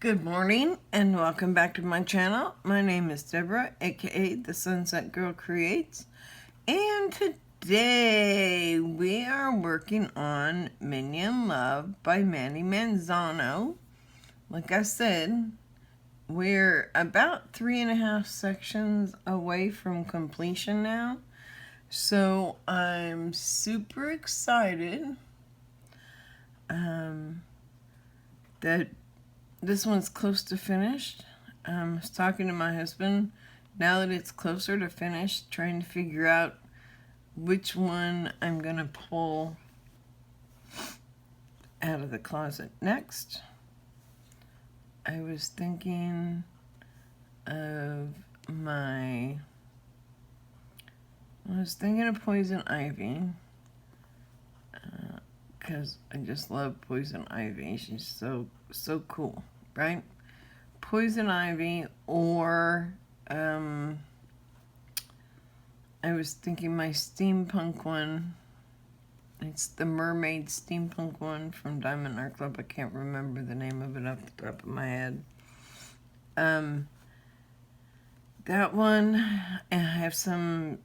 Good morning and welcome back to my channel. My name is Deborah, aka the Sunset Girl Creates, and today we are working on Minion Love by Mandie Manzano. Like I said, we're about 3.5 sections away from completion now, so I'm super excited that this one's close to finished. I was talking to my husband, now that it's closer to finish, trying to figure out which one I'm going to pull out of the closet next. I was thinking of Poison Ivy, because I just love Poison Ivy. She's so cool, right? Poison Ivy, or I was thinking my steampunk one. It's the mermaid steampunk one from Diamond Art Club. I can't remember the name of it off the top of my head. That one, I have some.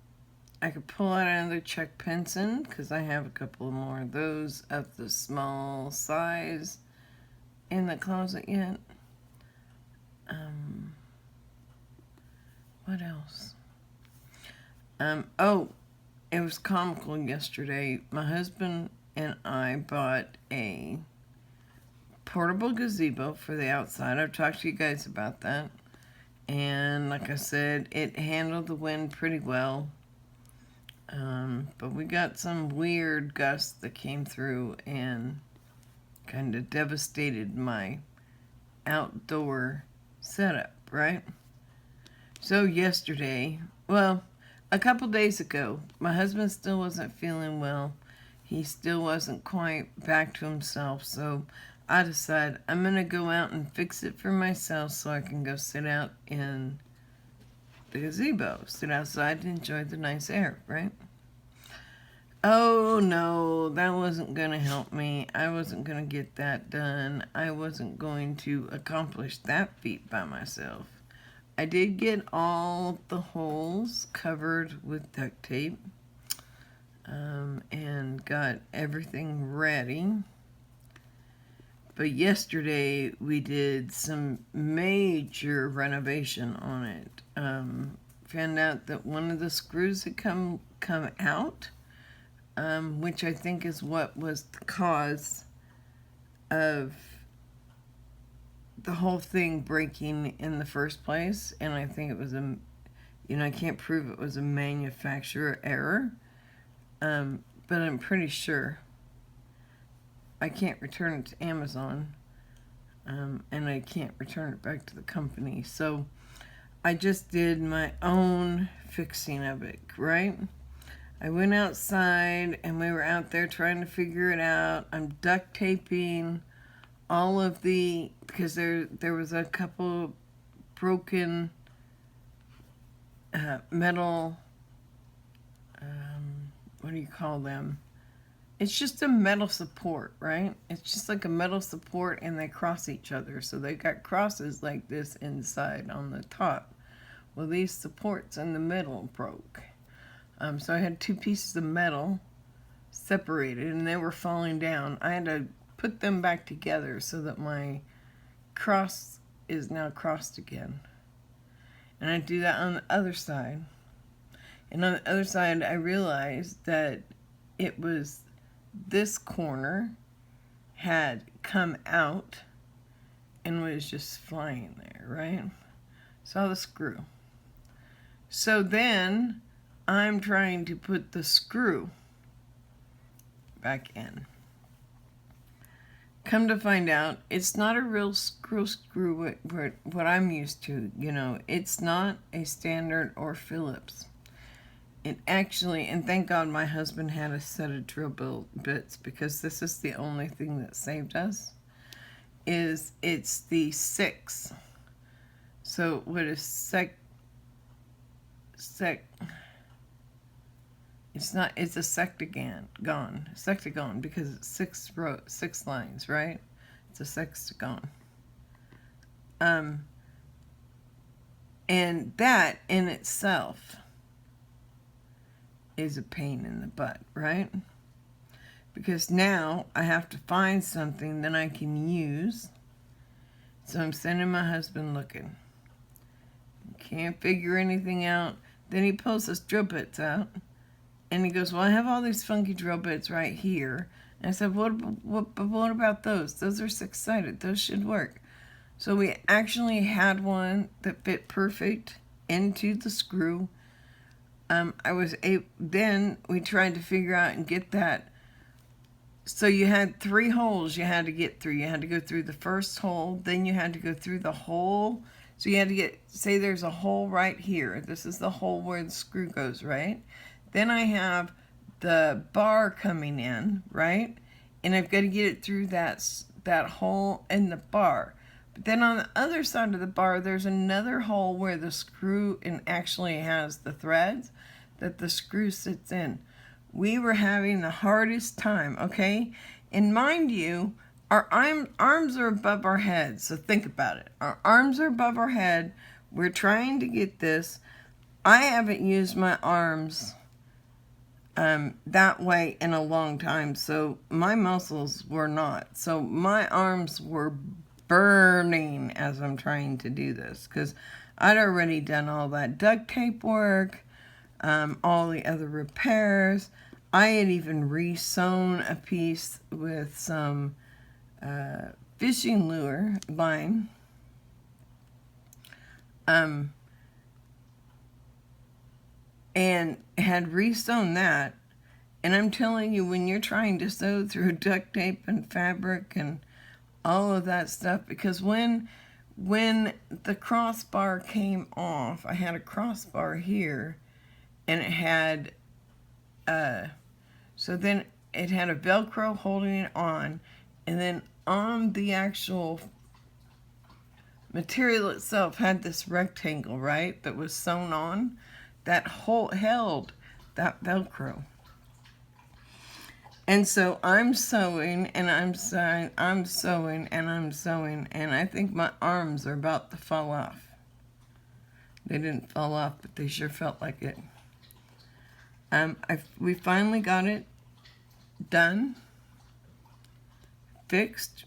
I could pull out another Czech Penson because I have a couple more of those of the small size in the closet yet. What else? Oh, it was comical yesterday. My husband and I bought a portable gazebo for the outside. I've talked to you guys about that. And like I said, it handled the wind pretty well. But we got some weird gusts that came through and kind of devastated my outdoor setup, right? So yesterday, well, a couple days ago, my husband still wasn't feeling well. He still wasn't quite back to himself, so I decided I'm going to go out and fix it for myself so I can go sit out in the gazebo, sit outside and enjoy the nice air, right? Oh no, that wasn't going to help me. I wasn't going to get that done. I wasn't going to accomplish that feat by myself. I did get all the holes covered with duct tape and got everything ready. But yesterday we did some major renovation on it. Found out that one of the screws had come out, which I think is what was the cause of the whole thing breaking in the first place. And I think it was I can't prove it was a manufacturer error, but I'm pretty sure. I can't return it to Amazon, and I can't return it back to the company. So I just did my own fixing of it, right? I went outside and we were out there trying to figure it out. I'm duct taping all of because there was a couple broken metal, what do you call them? It's just a metal support, right? It's just like a metal support and they cross each other. So they got crosses like this inside on the top. Well, these supports in the middle broke. So I had two pieces of metal separated and they were falling down. I had to put them back together so that my cross is now crossed again. And I do that on the other side. And on the other side, I realized that it was this corner had come out and was just flying there, right? Saw the screw. So then I'm trying to put the screw back in. Come to find out, it's not a real screw what I'm used to. It's not a standard or Phillips. It actually, and thank God my husband had a set of drill bits, because this is the only thing that saved us, it's the 6. So what is it's a sectagon, because it's 6 lines, right? It's a sextagon. And that in itself is a pain in the butt, right? Because now I have to find something that I can use. So I'm sending my husband looking. Can't figure anything out. Then he pulls his drill bits out. And he goes, well, I have all these funky drill bits right here. And I said, what about those? Those are six-sided. Those should work. So we actually had one that fit perfect into the screw. Then we tried to figure out and get that. So you had 3 holes you had to get through. You had to go through the first hole, then you had to go through the hole. So you had to say there's a hole right here. This is the hole where the screw goes, right? Then I have the bar coming in, right? And I've got to get it through that hole in the bar. But then on the other side of the bar, there's another hole where the screw actually has the threads that the screw sits in. We were having the hardest time, okay? And mind you, our arms are above our heads, so think about it. Our arms are above our head. We're trying to get this. I haven't used my arms that way in a long time, so my muscles were not. So my arms were burning as I'm trying to do this, because I'd already done all that duct tape work, all the other repairs. I had even re-sewn a piece with some fishing lure line. And had re-sewn that. And I'm telling you, when you're trying to sew through duct tape and fabric and all of that stuff, because when the crossbar came off, I had a crossbar here, and it had so then it had a Velcro holding it on, and then on the actual material itself had this rectangle, right, that was sewn on, that held that Velcro. And so I'm sewing, and I'm sewing, and I think my arms are about to fall off. They didn't fall off, but they sure felt like it. We finally got it done, fixed,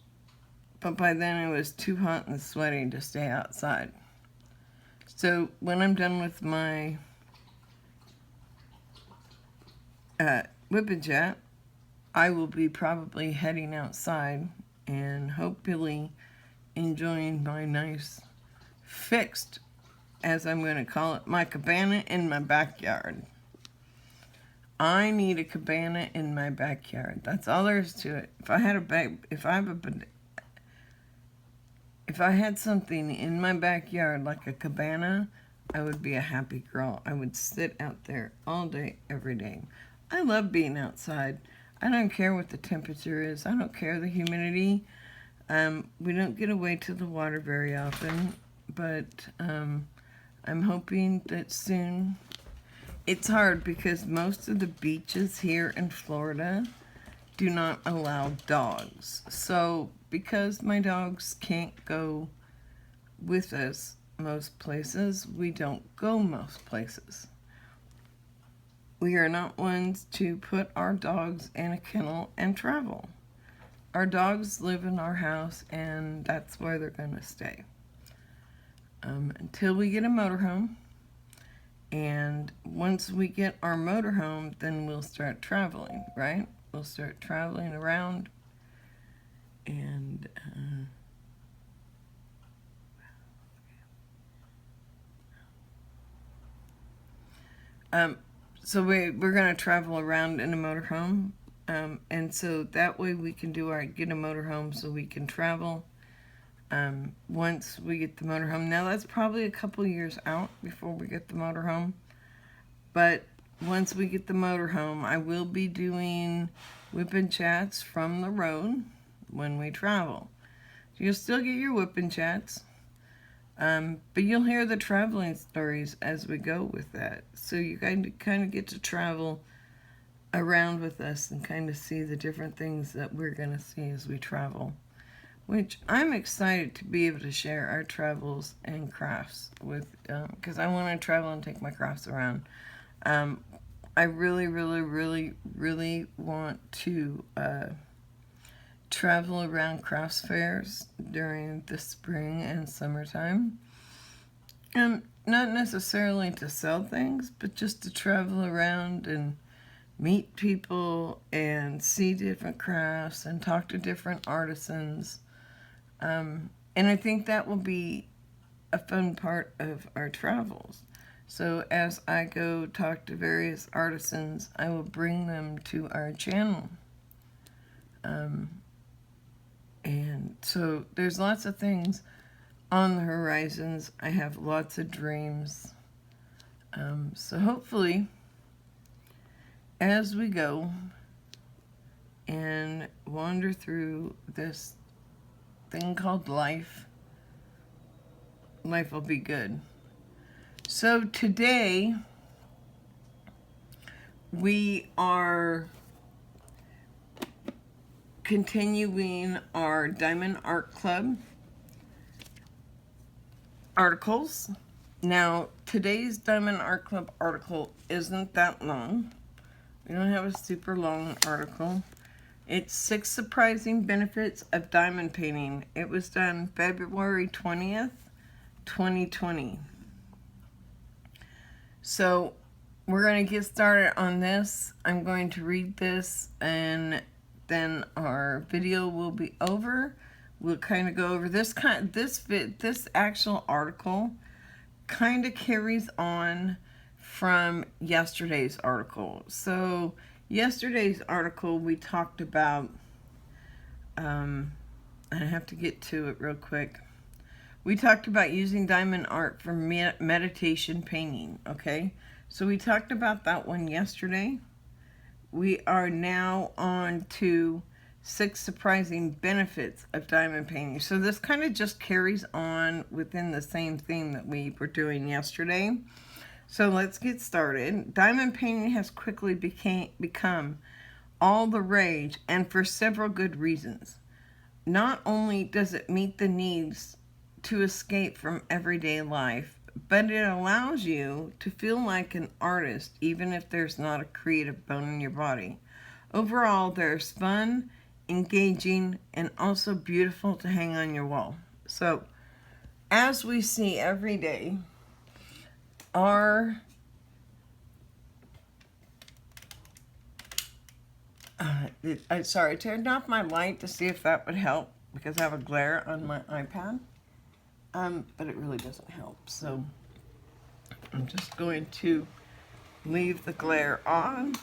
but by then it was too hot and sweaty to stay outside. So when I'm done with my WIP and Chat, I will be probably heading outside and hopefully enjoying my nice fixed, as I'm going to call it, my cabana in my backyard. I need a cabana in my backyard. That's all there is to it. If I had something in my backyard like a cabana, I would be a happy girl. I would sit out there all day, every day. I love being outside. I don't care what the temperature is. I don't care the humidity. We don't get away to the water very often, but I'm hoping that soon. It's hard because most of the beaches here in Florida do not allow dogs. So because my dogs can't go with us most places, we don't go most places. We are not ones to put our dogs in a kennel and travel. Our dogs live in our house, and that's where they're going to stay. Until we get a motorhome. And once we get our motorhome, then we'll start traveling, right? We'll start traveling around. And so we're going to travel around in a motorhome. And so that way we can get a motorhome so we can travel once we get the motorhome. Now that's probably a couple years out before we get the motorhome. But once we get the motorhome, I will be doing WIP and Chats from the road when we travel. So you'll still get your WIP and Chats. But you'll hear the traveling stories as we go with that. So you kind of get to travel around with us and kind of see the different things that we're going to see as we travel. which I'm excited to be able to share our travels and crafts with, because I want to travel and take my crafts around. I really, really, really, really want to travel around crafts fairs during the spring and summertime. Not necessarily to sell things, but just to travel around and meet people and see different crafts and talk to different artisans. And I think that will be a fun part of our travels. So as I go talk to various artisans, I will bring them to our channel. And so there's lots of things on the horizons. I have lots of dreams. So hopefully, as we go and wander through this thing called life, life will be good. So today, we are continuing our Diamond Art Club articles. Now, today's Diamond Art Club article isn't that long. We don't have a super long article. It's 6 surprising benefits of diamond painting. It was done February 20th, 2020. So we're going to get started on this. I'm going to read this and then our video will be over. We'll kind of go over this actual article kind of carries on from yesterday's article. So yesterday's article we talked about, and I have to get to it real quick. We talked about using diamond art for meditation painting, okay? So we talked about that one yesterday. We are now on to 6 surprising benefits of diamond painting. So this kind of just carries on within the same theme that we were doing yesterday. So let's get started. Diamond painting has quickly become all the rage, and for several good reasons. Not only does it meet the needs to escape from everyday life, but it allows you to feel like an artist even if there's not a creative bone in your body. Overall, there's fun, engaging, and also beautiful to hang on your wall. So, as we see every day, our sorry, I turned off my light to see if that would help because I have a glare on my iPad. But it really doesn't help. So I'm just going to leave the glare on.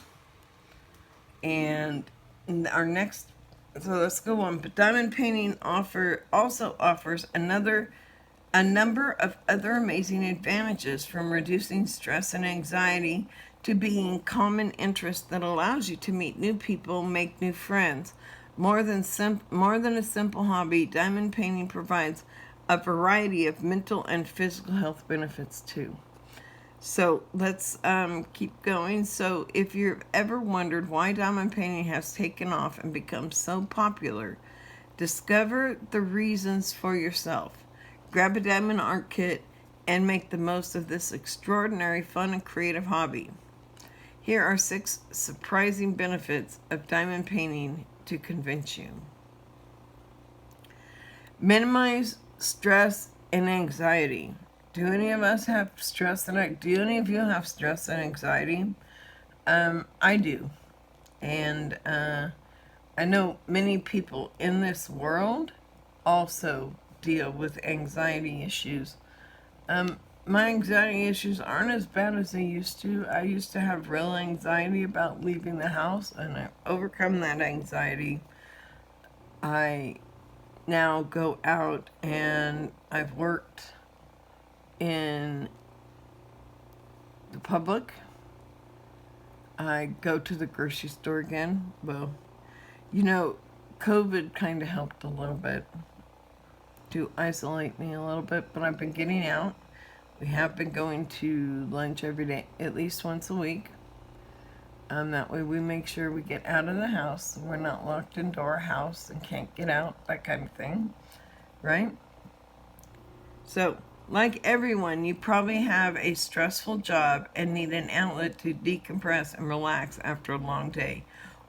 And our next, so let's go on. But diamond painting also offers a number of other amazing advantages, from reducing stress and anxiety to being common interest that allows you to meet new people, make new friends. More than a simple hobby, diamond painting provides a variety of mental and physical health benefits too. So let's keep going. So if you've ever wondered why diamond painting has taken off and become so popular, discover the reasons for yourself. Grab a diamond art kit and make the most of this extraordinary, fun, and creative hobby. Here are 6 surprising benefits of diamond painting to convince you. Minimize stress and anxiety. Do any of us have stress and do any of you have stress and anxiety? I do. And I know many people in this world also deal with anxiety issues. My anxiety issues aren't as bad as they used to. I used to have real anxiety about leaving the house, and I've overcome that anxiety. I now go out, and I've worked in the public. I go to the grocery store again. Well, you know, COVID kind of helped a little bit to isolate me a little bit, but I've been getting out. We have been going to lunch every day, at least once a week. That way we make sure we get out of the house. We're not locked into our house and can't get out, that kind of thing, right? So, like everyone, you probably have a stressful job and need an outlet to decompress and relax after a long day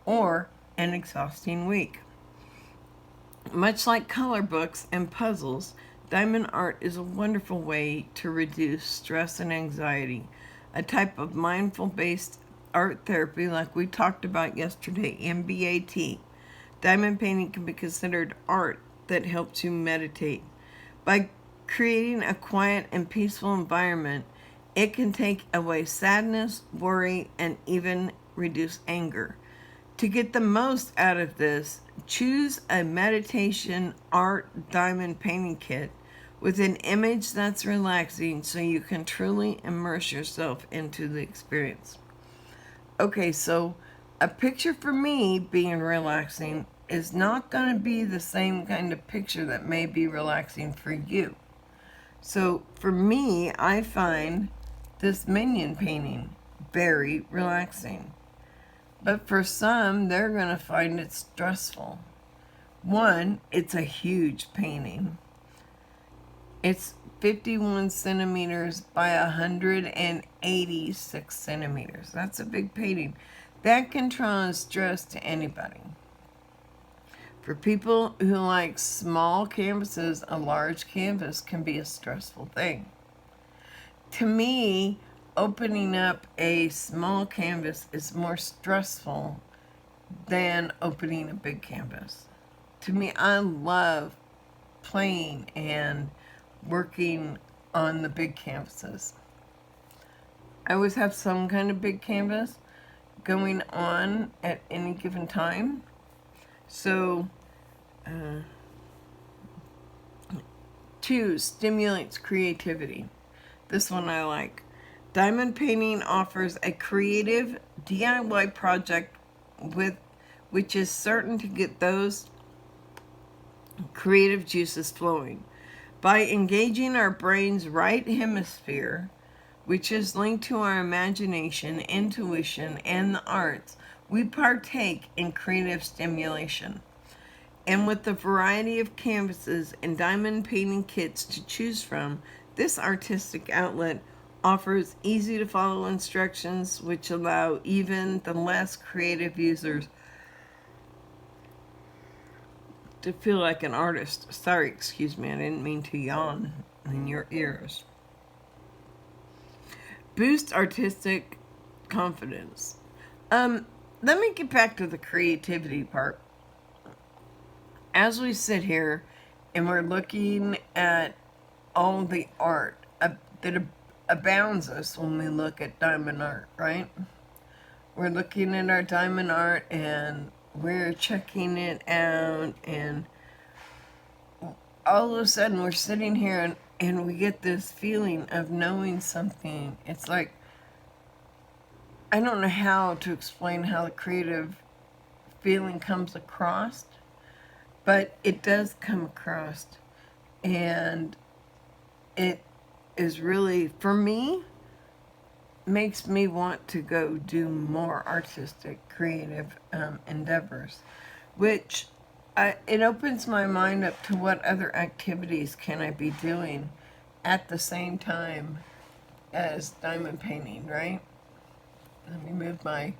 or an exhausting week. Much like color books and puzzles, diamond art is a wonderful way to reduce stress and anxiety, a type of mindful-based art therapy like we talked about yesterday, MBAT. Diamond painting can be considered art that helps you meditate. By creating a quiet and peaceful environment, it can take away sadness, worry, and even reduce anger. To get the most out of this, choose a meditation art diamond painting kit with an image that's relaxing so you can truly immerse yourself into the experience. Okay, so a picture for me being relaxing is not going to be the same kind of picture that may be relaxing for you. So for me, I find this minion painting very relaxing. But for some, they're going to find it stressful. One, it's a huge painting. It's 51 centimeters by 186 centimeters. That's a big painting. That can cause stress to anybody. For people who like small canvases, a large canvas can be a stressful thing. To me, opening up a small canvas is more stressful than opening a big canvas. To me, I love playing and working on the big canvases. I always have some kind of big canvas going on at any given time. So, 2, stimulates creativity. This one I like. Diamond painting offers a creative DIY project which is certain to get those creative juices flowing. By engaging our brain's right hemisphere, which is linked to our imagination, intuition, and the arts, we partake in creative stimulation. And with the variety of canvases and diamond painting kits to choose from, this artistic outlet offers easy to follow instructions which allow even the less creative users to feel like an artist. Sorry, excuse me, I didn't mean to yawn in your ears. Boost artistic confidence. Let me get back to the creativity part. As we sit here and we're looking at all the art that abounds us when we look at diamond art, right? We're looking at our diamond art and we're checking it out, and all of a sudden we're sitting here and we get this feeling of knowing something. It's like, I don't know how to explain how the creative feeling comes across, but it does come across, and it is really, for me, makes me want to go do more artistic, creative endeavors, which it opens my mind up to what other activities can I be doing at the same time as diamond painting, right? Let me move my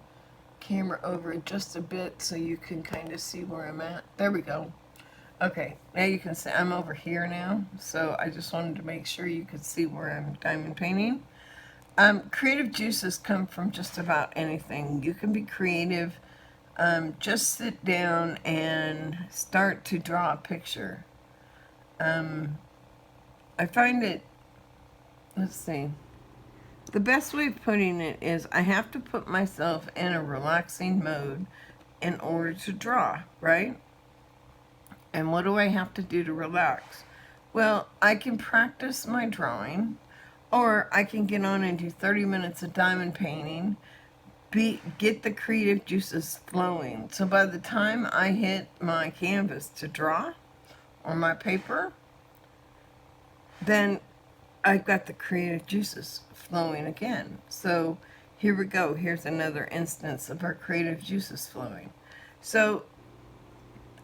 camera over just a bit so you can kind of see where I'm at. There we go. Okay, now you can see I'm over here now, so I just wanted to make sure you could see where I'm diamond painting. Creative juices come from just about anything. You can be creative. Just sit down and start to draw a picture. I find it, let's see, the best way of putting it is I have to put myself in a relaxing mode in order to draw, right? And what do I have to do to relax? Well, I can practice my drawing, or I can get on and do 30 minutes of diamond painting, get the creative juices flowing. So by the time I hit my canvas to draw, or my paper, then I've got the creative juices flowing again. So here we go. Here's another instance of our creative juices flowing. So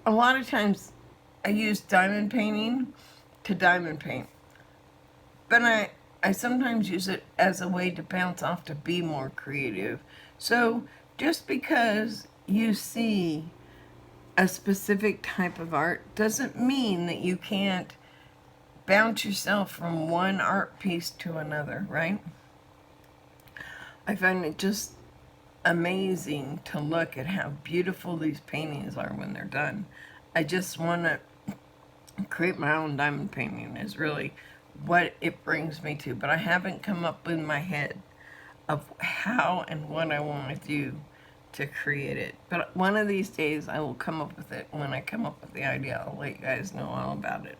a lot of times I use diamond painting to diamond paint, but I sometimes use it as a way to bounce off to be more creative. So just because you see a specific type of art doesn't mean that you can't bounce yourself from one art piece to another, right? I find it just amazing to look at how beautiful these paintings are when they're done. I just want to create my own diamond painting is really what it brings me to, but I haven't come up in my head of how and what I want to do to create it. But one of these days I will come up with it. When I come up with the idea, I'll let you guys know all about it.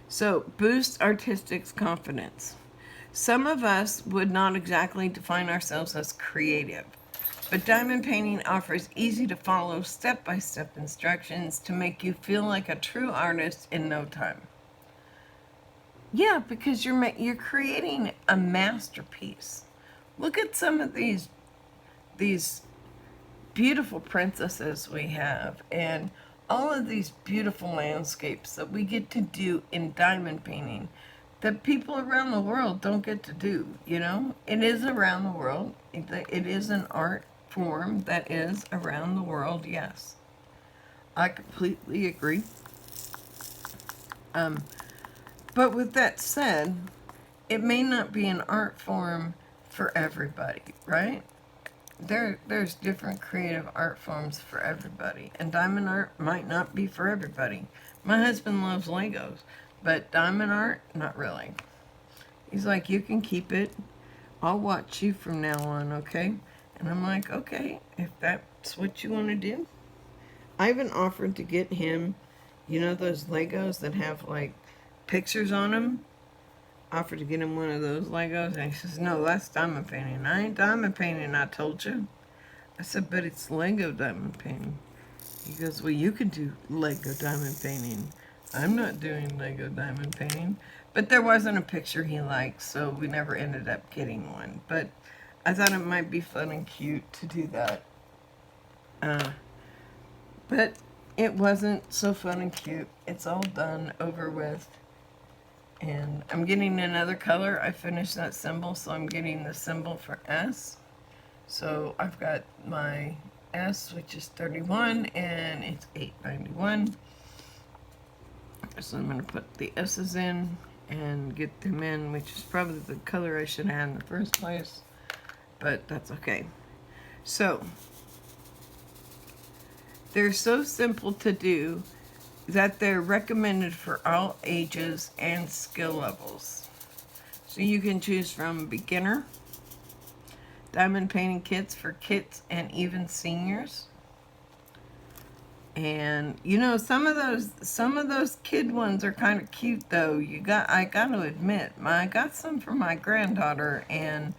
So, boost artistic confidence. Some of us would not exactly define ourselves as creative, but diamond painting offers easy to follow step-by-step instructions to make you feel like a true artist in no time. Yeah, because you're creating a masterpiece. Look at some of these beautiful princesses we have, and all of these beautiful landscapes that we get to do in diamond painting that people around the world don't get to do, you know? It is around the world. It is an art form that is around the world, yes. I completely agree. But with that said, it may not be an art form for everybody, right? There's different creative art forms for everybody, and diamond art might not be for everybody. My husband loves Legos, but diamond art, not really. He's like, you can keep it. I'll watch you from now on, okay? And I'm like, okay, if that's what you want to do. I even offered to get him, you know, those Legos that have like pictures on them. Offered to get him one of those Legos, and he says, no, that's diamond painting. I ain't diamond painting, I told you. I said, but it's Lego diamond painting. He goes, well, you can do Lego diamond painting. I'm not doing Lego diamond painting. But there wasn't a picture he liked, so we never ended up getting one. But I thought it might be fun and cute to do that. But it wasn't so fun and cute. It's all done, over with. And I'm getting another color. I finished that symbol, so I'm getting the symbol for S. So I've got my S, which is 31, and it's 891. So I'm going to put the S's in and get them in, which is probably the color I should have in the first place, but that's okay. So they're so simple to do that they're recommended for all ages and skill levels. So you can choose from beginner, diamond painting kits for kids and even seniors. And you know, some of those kid ones are kind of cute though. I got to admit, I got some for my granddaughter, and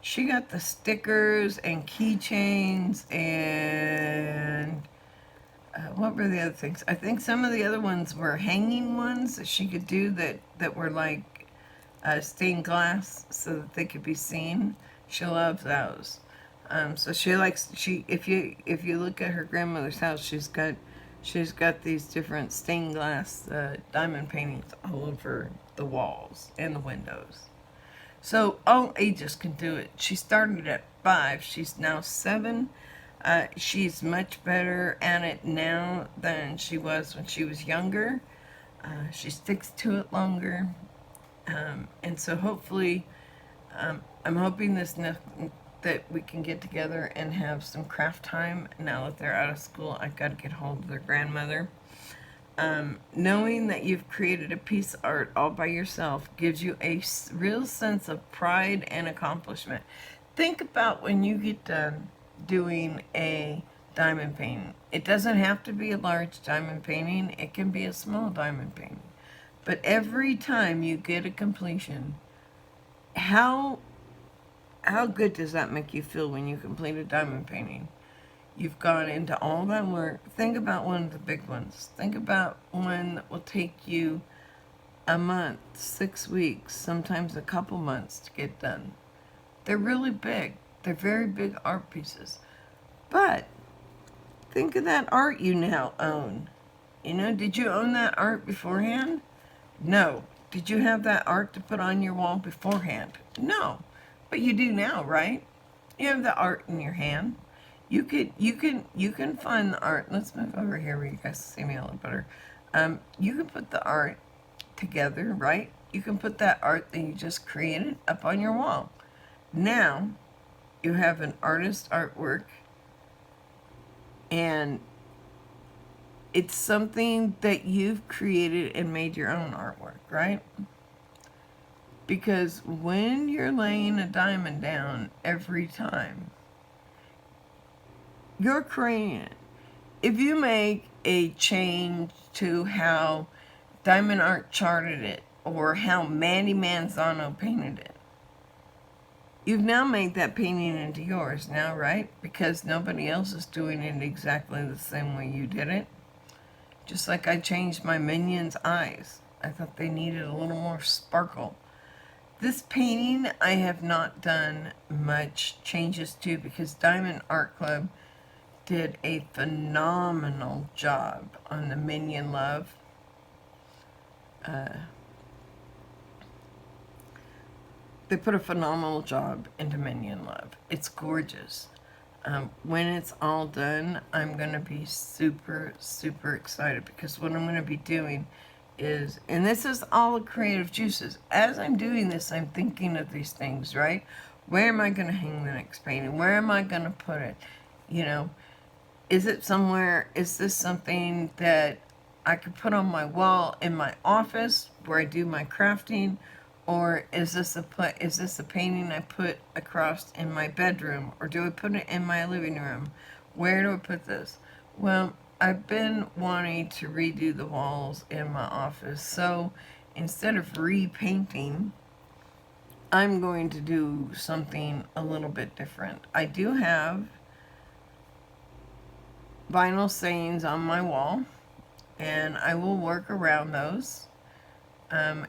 she got the stickers and keychains and what were the other things? I think some of the other ones were hanging ones that she could do that were like stained glass so that they could be seen. She loves those. So if you look at her grandmother's house, she's got these different stained glass diamond paintings all over the walls and the windows. So all ages can do it. She started at 5. She's now 7. She's much better at it now than she was when she was younger. She sticks to it longer. And so hopefully, I'm hoping that we can get together and have some craft time. Now that they're out of school, I've got to get hold of their grandmother. Knowing that you've created a piece of art all by yourself gives you a real sense of pride and accomplishment. Think about when you get done doing a diamond painting. It doesn't have to be a large diamond painting. It can be a small diamond painting. But every time you get a completion, how good does that make you feel when you complete a diamond painting? You've gone into all that work. Think about one of the big ones. Think about one that will take you a month, 6 weeks, sometimes a couple months to get done. They're really big. They're very big art pieces. But think of that art you now own. You know, did you own that art beforehand? No. Did you have that art to put on your wall beforehand? No. But you do now, right? You have the art in your hand. You can find the art. Let's move over here where you guys see me a little better. You can put the art together, right? You can put that art that you just created up on your wall. Now you have an artist artwork, and it's something that you've created and made your own artwork, right? Because when you're laying a diamond down every time, you're creating it. If you make a change to how Diamond Art charted it or how Mandie Manzano painted it, you've now made that painting into yours now, right? Because nobody else is doing it exactly the same way you did it. Just like I changed my Minion's eyes. I thought they needed a little more sparkle. This painting I have not done much changes to because Diamond Art Club did a phenomenal job on the Minion Love. They put a phenomenal job into Minion Love. It's gorgeous. When it's all done, I'm going to be super, super excited because what I'm going to be doing is, and this is all the creative juices. As I'm doing this, I'm thinking of these things, right? Where am I going to hang the next painting? Where am I going to put it? You know, is it somewhere, is this something that I could put on my wall in my office where I do my crafting? Or is this a painting I put across in my bedroom? Or do I put it in my living room? Where do I put this? Well, I've been wanting to redo the walls in my office. So instead of repainting, I'm going to do something a little bit different. I do have vinyl sayings on my wall, and I will work around those.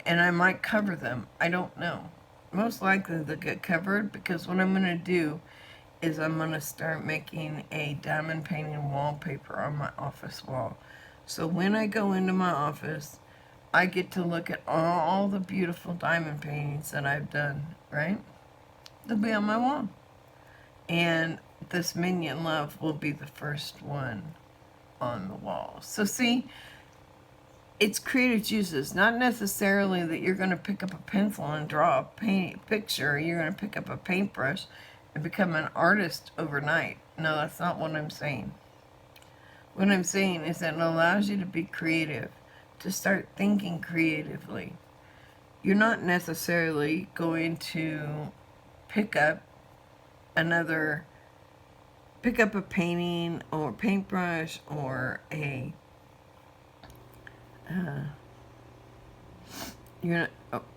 And I might cover them. I don't know. Most likely they'll get covered because what I'm going to do is I'm going to start making a diamond painting wallpaper on my office wall. So when I go into my office, I get to look at all the beautiful diamond paintings that I've done, right? They'll be on my wall. And this Minion Love will be the first one on the wall. So see, it's creative juices, not necessarily that you're going to pick up a pencil and draw a picture. You're going to pick up a paintbrush and become an artist overnight. No, that's not what I'm saying. What I'm saying is that it allows you to be creative, to start thinking creatively. You're not necessarily going to pick up a painting or paintbrush or a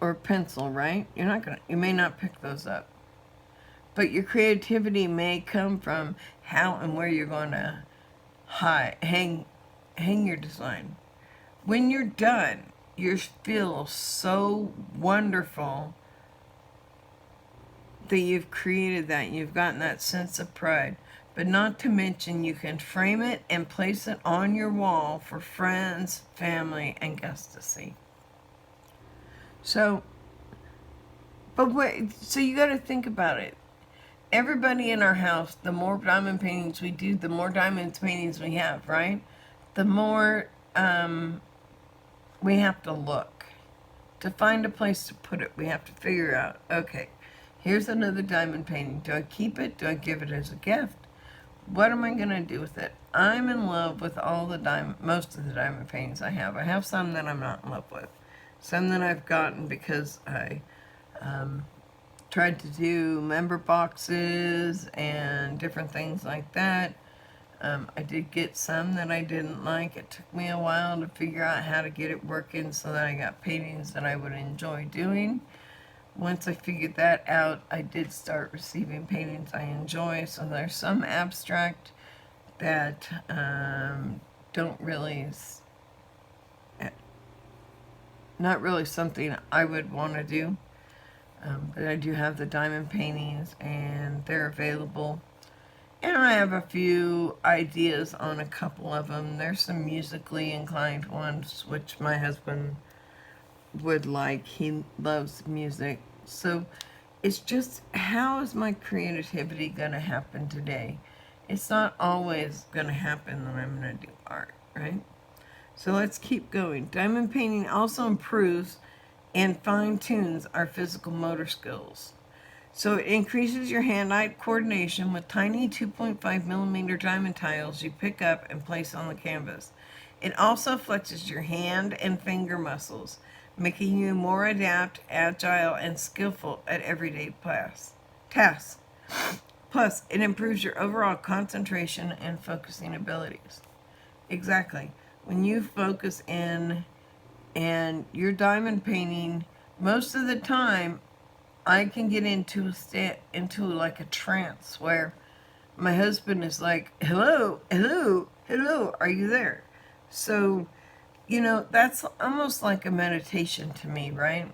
or pencil, right? You may not pick those up, but your creativity may come from how and where you're going to hang your design. When you're done, you feel so wonderful that you've created that, you've gotten that sense of pride. But not to mention you can frame it and place it on your wall for friends, family, and guests to see. So you got to think about it. Everybody in our house, the more diamond paintings we do, the more diamond paintings we have, right? The more we have to look. To find a place to put it, we have to figure out, okay, here's another diamond painting. Do I keep it? Do I give it as a gift? What am I going to do with it? I'm in love with most of the diamond paintings I have. I have some that I'm not in love with. Some that I've gotten because I tried to do member boxes and different things like that. I did get some that I didn't like. It took me a while to figure out how to get it working so that I got paintings that I would enjoy doing. Once I figured that out, I did start receiving paintings I enjoy. So there's some abstract that don't really, not really something I would want to do. But I do have the diamond paintings, and they're available. And I have a few ideas on a couple of them. There's some musically inclined ones, which my husband would like. He loves music. So it's just, how is my creativity going to happen today? It's not always going to happen that I'm going to do art, right? So let's keep going. Diamond painting also improves and fine-tunes our physical motor skills. So it increases your hand-eye coordination with tiny 2.5 millimeter diamond tiles you pick up and place on the canvas. It also flexes your hand and finger muscles, making you more adept, agile, and skillful at everyday tasks. Plus, it improves your overall concentration and focusing abilities. Exactly. When you focus in and you're diamond painting, most of the time I can get into like a trance where my husband is like, hello, hello, hello, are you there? So, that's almost like a meditation to me, right?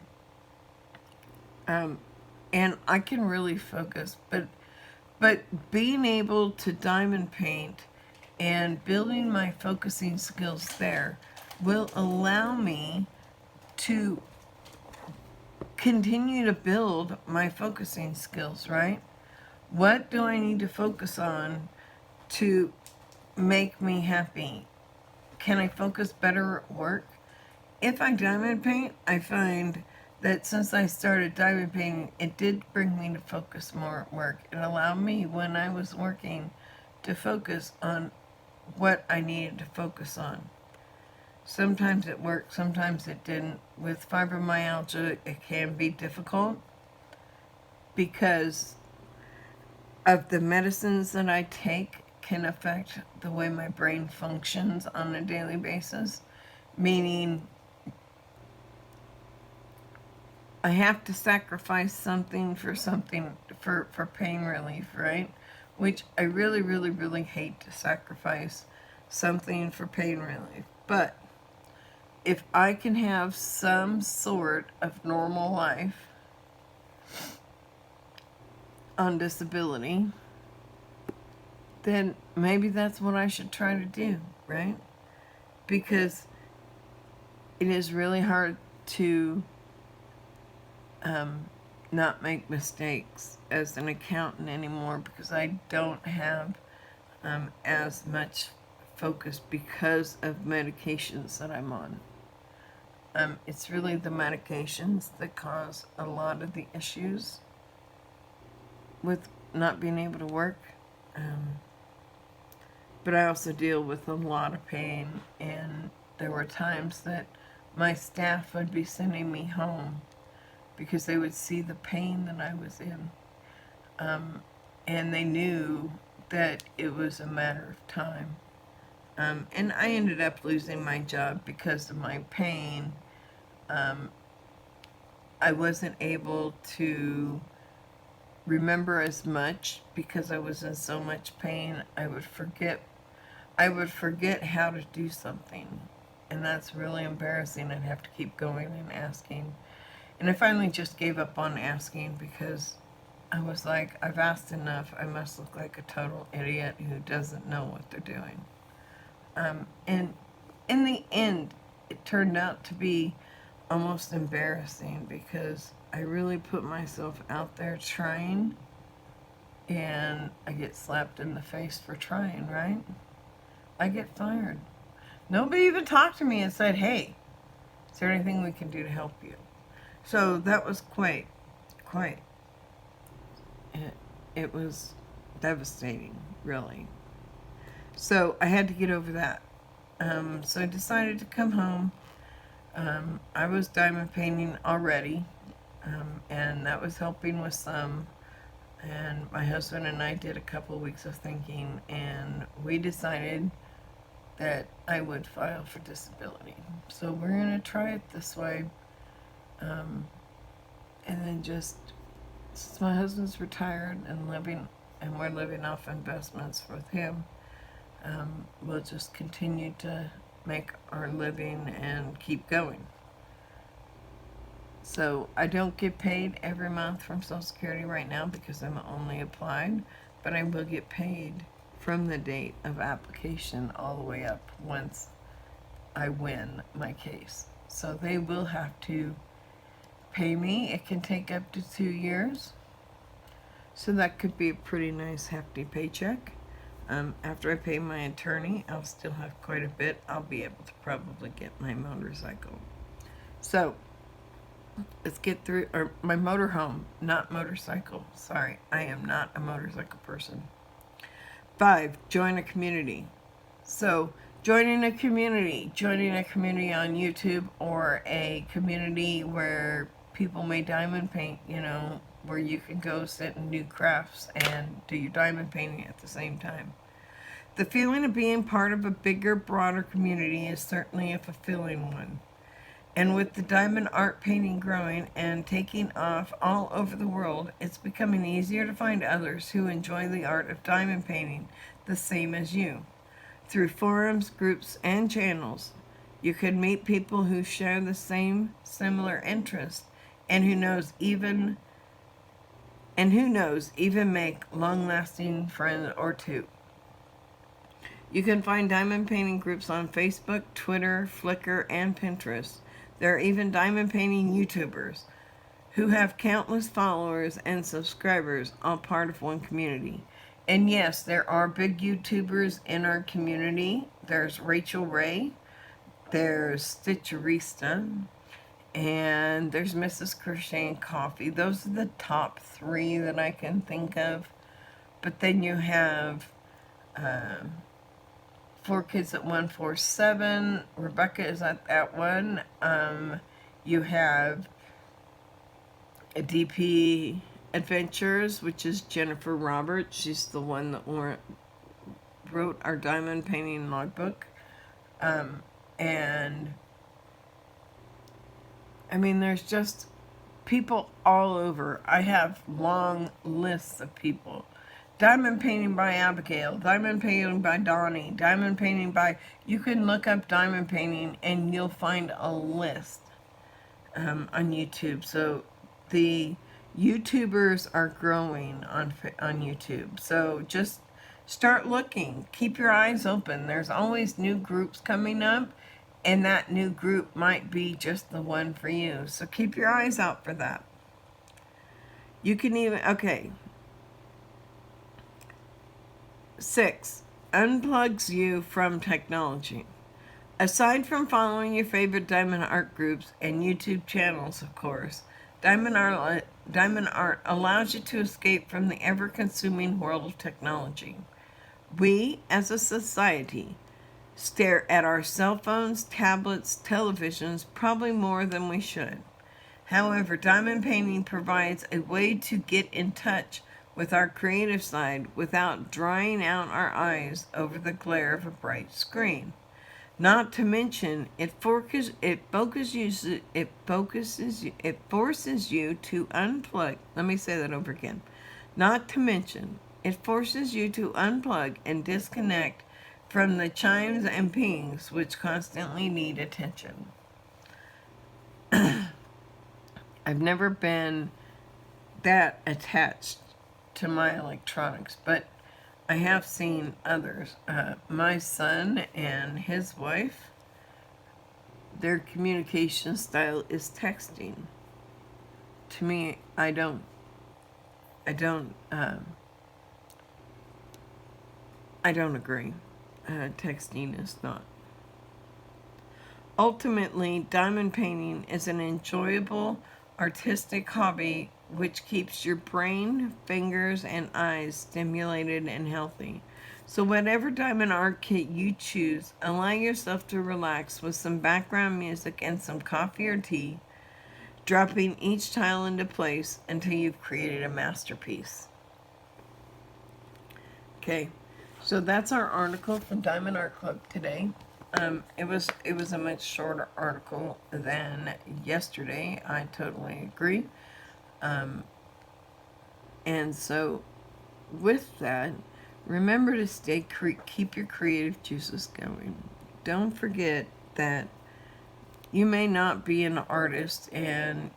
And I can really focus, but being able to diamond paint and building my focusing skills there will allow me to continue to build my focusing skills, right? What do I need to focus on to make me happy? Can I focus better at work? If I diamond paint, I find that since I started diamond painting, it did bring me to focus more at work. It allowed me, when I was working, to focus on what I needed to focus on. Sometimes it worked, sometimes it didn't. With fibromyalgia, it can be difficult because of the medicines that I take can affect the way my brain functions on a daily basis, meaning I have to sacrifice something for pain relief, right? Which I really, really, really hate to sacrifice something for pain relief. But if I can have some sort of normal life on disability, then maybe that's what I should try to do, right? Because it is really hard to not make mistakes as an accountant anymore, because I don't have as much focus because of medications that I'm on. It's really the medications that cause a lot of the issues with not being able to work. But I also deal with a lot of pain, and there were times that my staff would be sending me home because they would see the pain that I was in. And they knew that it was a matter of time. And I ended up losing my job because of my pain. I wasn't able to remember as much because I was in so much pain. I would forget how to do something, and that's really embarrassing. I'd have to keep going and asking. And I finally just gave up on asking because I was like, I've asked enough. I must look like a total idiot who doesn't know what they're doing. And in the end, it turned out to be almost embarrassing because I really put myself out there trying, and I get slapped in the face for trying, right? I get fired. Nobody even talked to me and said, hey, is there anything we can do to help you? So that was quite, it was devastating, really. So I had to get over that. So I decided to come home. I was diamond painting already, and that was helping with some. And my husband and I did a couple of weeks of thinking, and we decided that I would file for disability. So we're going to try it this way. And then just, since my husband's retired and we're living off investments with him, we'll just continue to make our living and keep going. So I don't get paid every month from Social Security right now because I'm only applied, but I will get paid from the date of application all the way up once I win my case. So they will have to pay me. It can take up to 2 years. So that could be a pretty nice hefty paycheck. After I pay my attorney, I'll still have quite a bit. I'll be able to probably get my motorcycle. So let's get through, or my motorhome, not motorcycle. Sorry, I am not a motorcycle person. 5, join a community. So joining a community on YouTube, or a community where people may diamond paint, where you can go sit and do crafts and do your diamond painting at the same time. The feeling of being part of a bigger, broader community is certainly a fulfilling one. And with the diamond art painting growing and taking off all over the world, it's becoming easier to find others who enjoy the art of diamond painting the same as you. Through forums, groups, and channels, you could meet people who share the same similar interests, and who knows, even make long-lasting friends or two. You can find diamond painting groups on Facebook, Twitter, Flickr, and Pinterest. There are even diamond painting YouTubers who have countless followers and subscribers, all part of one community. And yes, there are big YouTubers in our community. There's Rachel Ray, there's Stitcherista, and there's Mrs. Crochet and Coffee. Those are the top 3 that I can think of. But then you have 4 Kids at 147. Rebecca is at that one. You have a DP Adventures, which is Jennifer Roberts. She's the one that wrote our diamond painting logbook. And I mean, there's just people all over. I have long lists of people. Diamond painting by Abigail, diamond painting by Donnie, diamond painting by... You can look up diamond painting and you'll find a list on YouTube. So the YouTubers are growing on YouTube. So just start looking. Keep your eyes open. There's always new groups coming up, and that new group might be just the one for you. So keep your eyes out for that. You can even... Okay. 6, unplugs you from technology. Aside from following your favorite diamond art groups and YouTube channels, of course, diamond art allows you to escape from the ever-consuming world of technology. We, as a society, stare at our cell phones, tablets, televisions, probably more than we should. However, diamond painting provides a way to get in touch with our creative side without drying out our eyes over the glare of a bright screen. Not to mention, it forces you to unplug. Let me say that over again. Not to mention, it forces you to unplug and disconnect from the chimes and pings which constantly need attention. I've never been that attached to my electronics, but I have seen others. My son and his wife, their communication style is texting. To me, I don't agree. Texting is not. Ultimately, diamond painting is an enjoyable, artistic hobby which keeps your brain, fingers, and eyes stimulated and healthy. So whatever diamond art kit you choose, allow yourself to relax with some background music and some coffee or tea, dropping each tile into place until you've created a masterpiece. Okay, so that's our article from Diamond Art Club today. It was a much shorter article than yesterday. I totally agree. And so with that, remember to keep your creative juices going. Don't forget that you may not be an artist and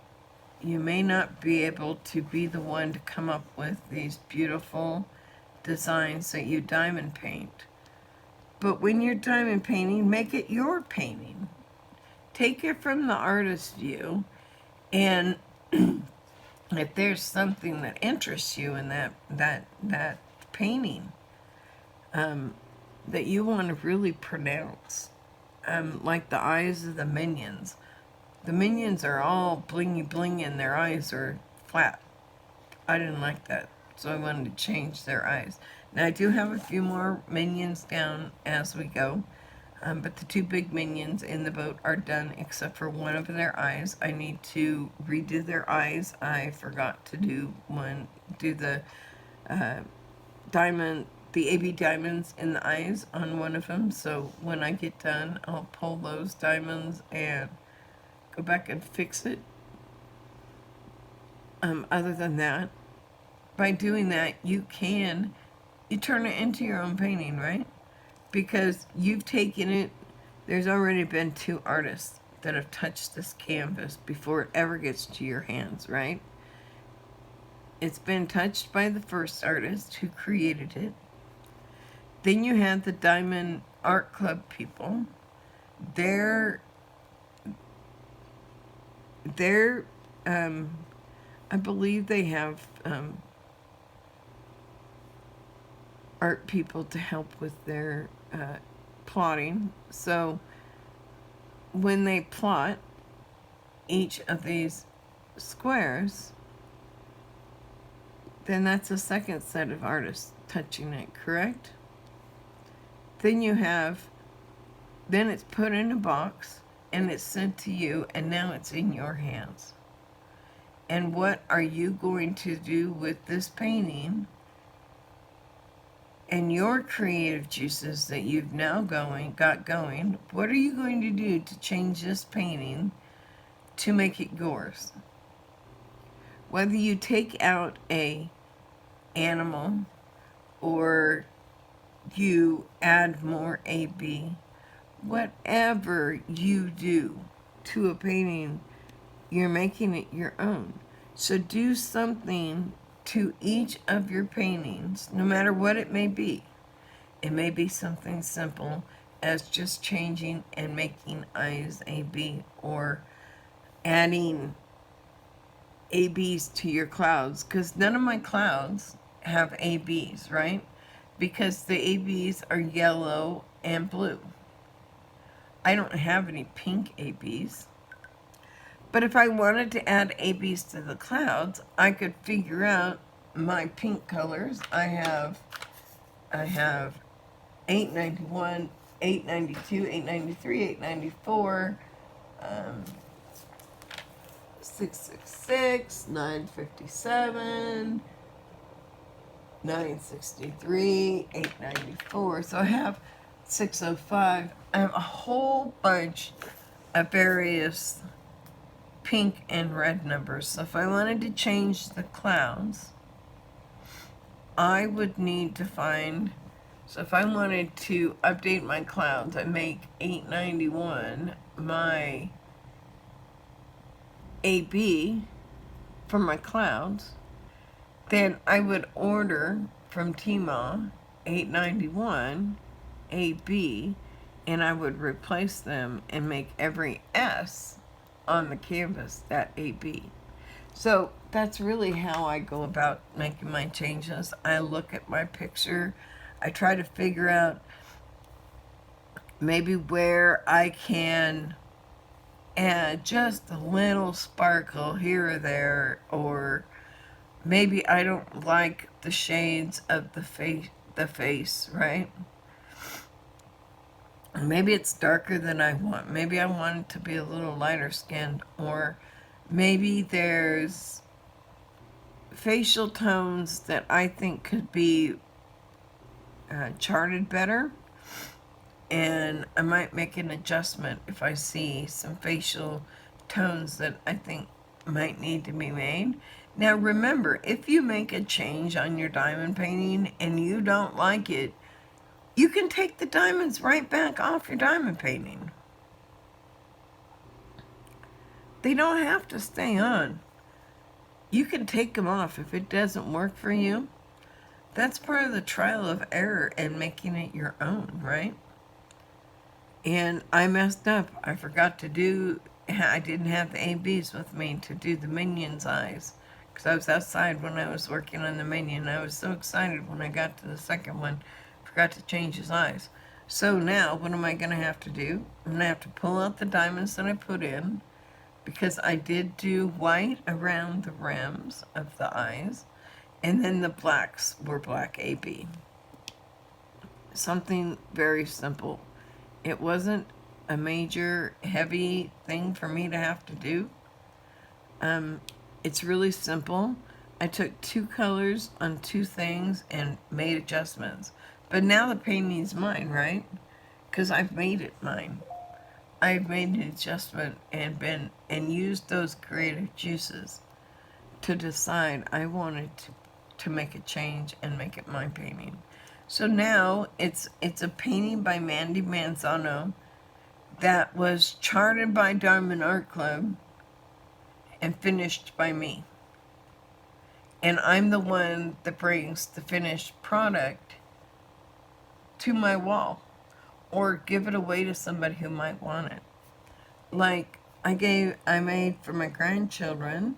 You may not be able to be the one to come up with these beautiful designs that you diamond paint. But when you're diamond painting, make it your painting. Take it from the artist's view, and if there's something that interests you in that painting, that you want to really pronounce, like the eyes of the minions. The minions are all blingy blingy and their eyes are flat. I didn't like that, so I wanted to change their eyes. Now I do have a few more minions down as we go, but the two big minions in the boat are done except for one of their eyes. I need to redo their eyes. I forgot to do the diamond, the AB diamonds in the eyes on one of them. So when I get done, I'll pull those diamonds and go back and fix it. Other than that, by doing that, you turn it into your own painting, right? Because you've taken it, there's already been 2 artists that have touched this canvas before it ever gets to your hands, right? It's been touched by the first artist who created it. Then you have the Diamond Art Club people. They're I believe they have art people to help with their plotting. So when they plot each of these squares, then that's a second set of artists touching it, correct? Then then it's put in a box and it's sent to you, and now it's in your hands. And what are you going to do with this painting and your creative juices that you've now got going? What are you going to do to change this painting to make it yours? Whether you take out a animal or you add more AB, whatever you do to a painting, you're making it your own. So do something to each of your paintings, no matter what it may be. It may be something simple as just changing and making eyes AB, or adding ABs to your clouds, because none of my clouds have ABs, right? Because the ABs are yellow and blue. I don't have any pink ABs. But if I wanted to add ABs to the clouds, I could figure out my pink colors. I have 891, 892, 893, 894, 666, 957, 963, 894. So I have 605. I have a whole bunch of various pink and red numbers. So if I wanted to change the clouds, I would need to find, so if I wanted to update my clouds, I make 891 my AB for my clouds, then I would order from Tmall 891 AB, and I would replace them and make every S on the canvas that AB. So that's really how I go about making my changes. I look at my picture, I try to figure out maybe where I can add just a little sparkle here or there, or maybe I don't like the shades of the face, right? Maybe it's darker than I want. Maybe I want it to be a little lighter skinned, or maybe there's facial tones that I think could be charted better, and I might make an adjustment if I see some facial tones that I think might need to be made. Now remember, if you make a change on your diamond painting and you don't like it, you can take the diamonds right back off your diamond painting. They don't have to stay on. you can take them off if it doesn't work for you. That's part of the trial of error and making it your own, right? And I messed up. I forgot to do, I didn't have the ABs with me to do the Minion's eyes. Because I was outside when I was working on the Minion. I was so excited when I got to the second one. Forgot to change his eyes. So now, what am I going to have to do? I'm going to have to pull out the diamonds that I put in. Because I did do white around the rims of the eyes. And then the blacks were black AB. Something very simple. It wasn't a major heavy thing for me to have to do. It's really simple. I took 2 colors on 2 things and made adjustments. But now the painting's mine, right? Because I've made it mine. I've made an adjustment and used those creative juices to decide I wanted to make a change and make it my painting. So now it's a painting by Mandie Manzano that was charted by Diamond Art Club and finished by me. And I'm the one that brings the finished product to my wall or give it away to somebody who might want it. Like I made for my grandchildren,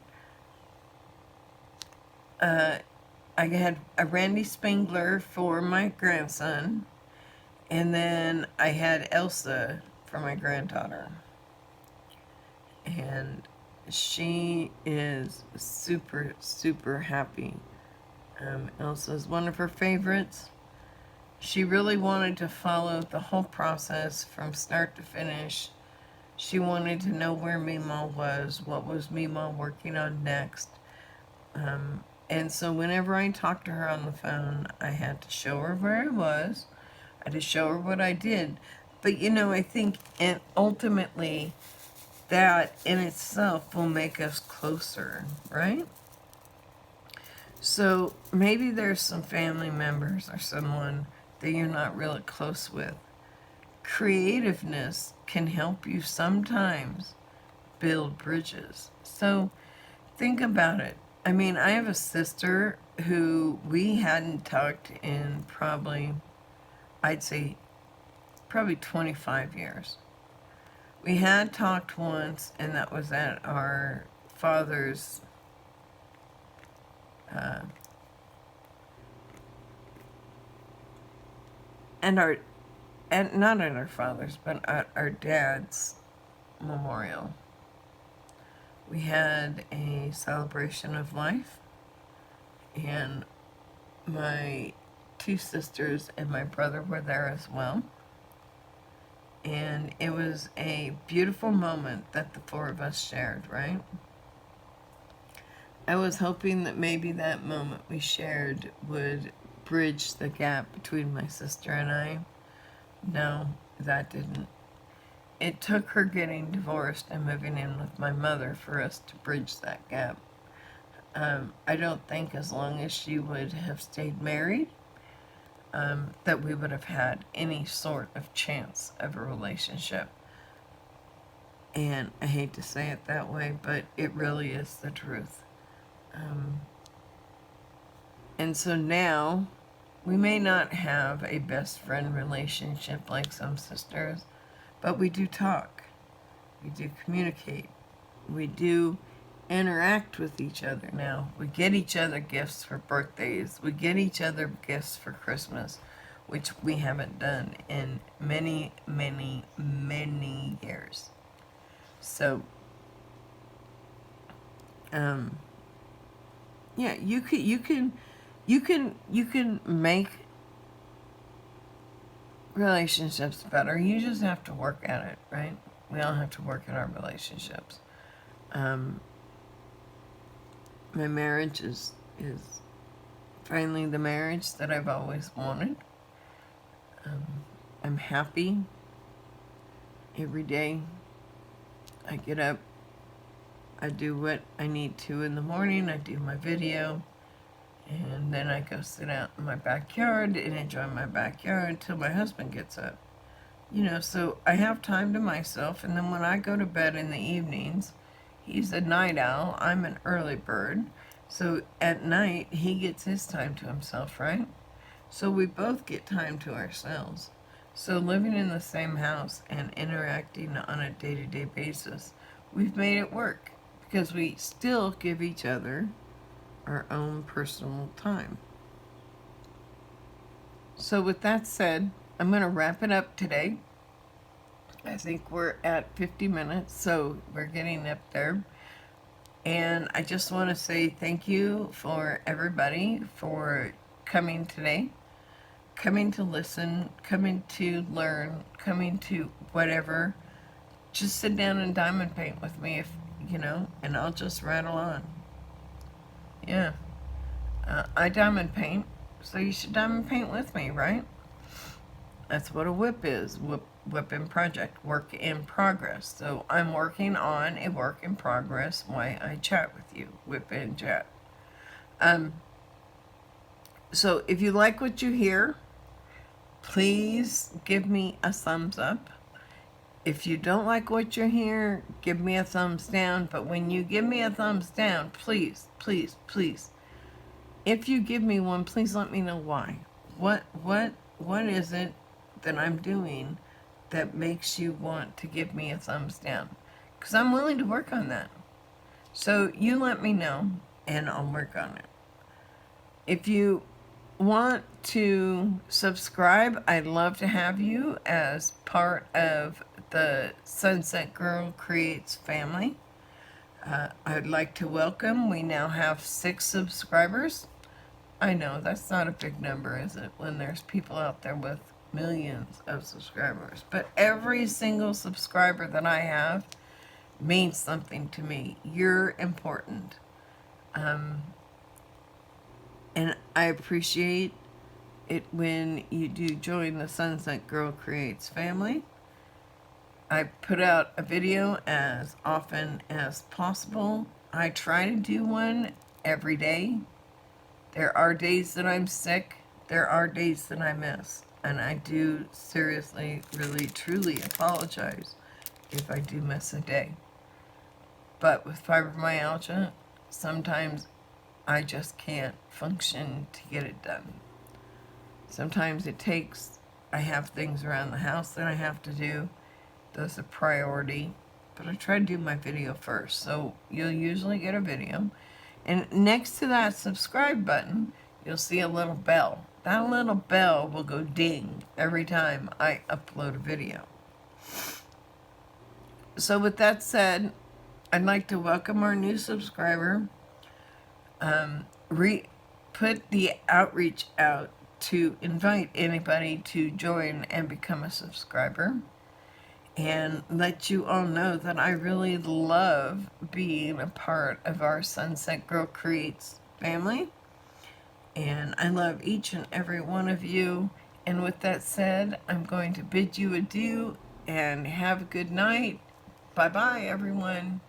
I had a Randy Spangler for my grandson, and then I had Elsa for my granddaughter. And she is super, super happy. Elsa's one of her favorites. She really wanted to follow the whole process from start to finish. She wanted to know where Meemaw was, what was Meemaw working on next. And so whenever I talked to her on the phone, I had to show her where I was. I had to show her what I did. But, you know, I think and ultimately that in itself will make us closer, right? So maybe there's some family members or someone that you're not really close with. Creativeness can help you sometimes build bridges. So think about it. I mean, I have a sister who we hadn't talked in probably, I'd say, probably 25 years. We had talked once, and that was at our father's and not at our father's, but at our dad's memorial. We had a celebration of life, and my 2 sisters and my brother were there as well. And it was a beautiful moment that the 4 of us shared, right? I was hoping that maybe that moment we shared would bridge the gap between my sister and I. No, that didn't. It took her getting divorced and moving in with my mother for us to bridge that gap. I don't think as long as she would have stayed married, that we would have had any sort of chance of a relationship. And I hate to say it that way, but it really is the truth. And so now, we may not have a best friend relationship like some sisters, but we do talk. We do communicate. We do interact with each other now. We get each other gifts for birthdays. We get each other gifts for Christmas, which we haven't done in many, many, many years. So, yeah, you can make relationships better. You just have to work at it, right? We all have to work at our relationships. My marriage is finally the marriage that I've always wanted. I'm happy every day. I get up, I do what I need to in the morning, I do my video, and then I go sit out in my backyard and enjoy my backyard until my husband gets up. You know, so I have time to myself, and then when I go to bed in the evenings, he's a night owl, I'm an early bird, So at night, he gets his time to himself, right? So we both get time to ourselves. So living in the same house and interacting on a day-to-day basis, we've made it work because we still give each other our own personal time. So with that said, I'm going to wrap it up today. I think we're at 50 minutes, so we're getting up there. And I just want to say thank you for everybody for coming today, coming to listen, coming to learn, coming to whatever. Just sit down and diamond paint with me, if you know, and I'll just rattle on. Yeah. I diamond paint, so you should diamond paint with me, right? That's what a WIP is. WIP in project, work in progress. So I'm working on a work in progress while I chat with you, WIP in chat. So if you like what you hear, please give me a thumbs up. If you don't like what you hear, give me a thumbs down. But when you give me a thumbs down, please, please, please, if you give me one, please let me know why. What is it that I'm doing that makes you want to give me a thumbs down? Because I'm willing to work on that. So you let me know, and I'll work on it. If you want to subscribe, I'd love to have you as part of the Sunset Girl Creates family. I'd like to welcome, we now have 6 subscribers. I know, that's not a big number, is it, when there's people out there with millions of subscribers? But every single subscriber that I have means something to me. You're important. And I appreciate it when you do join the Sunset Girl Creates family. I put out a video as often as possible. I try to do one every day. There are days that I'm sick. There are days that I miss. And I do seriously, really, truly apologize if I do miss a day. But with fibromyalgia, sometimes I just can't function to get it done. Sometimes it takes, I have things around the house that I have to do. Those are priority. But I try to do my video first. So you'll usually get a video. And next to that subscribe button, you'll see a little bell. That little bell will go ding every time I upload a video. So with that said, I'd like to welcome our new subscriber. Put the outreach out to invite anybody to join and become a subscriber. And let you all know that I really love being a part of our Sunset Girl Creates family. And I love each and every one of you. And with that said, I'm going to bid you adieu and have a good night. Bye-bye, everyone.